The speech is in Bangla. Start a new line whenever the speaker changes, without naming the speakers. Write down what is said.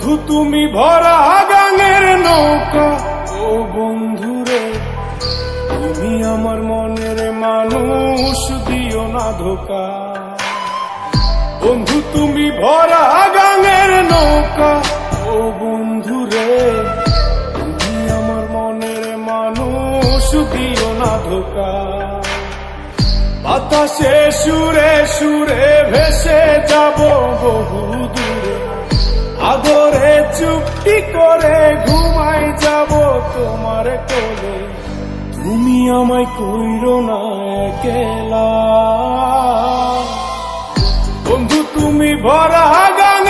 বন্ধু তুমি ভরা গাঙের নৌকা, ও বন্ধুরে তুমি আমার মনের মানুষ, দিও না ধোকা। বন্ধু তুমি ভরা গাঙের নৌকা, ও বন্ধুরে তুমি আমার মনের মানুষ, দিও না ধোকা। বাতাসে সুরে সুরে ভেসে যাব বহু দূরে, আদরে চুপটি করে ঘুমাই যাব তোমার কোলে। তুমি আমায় কইরো না একলা, বন্ধু তুমি ভরা গাঙের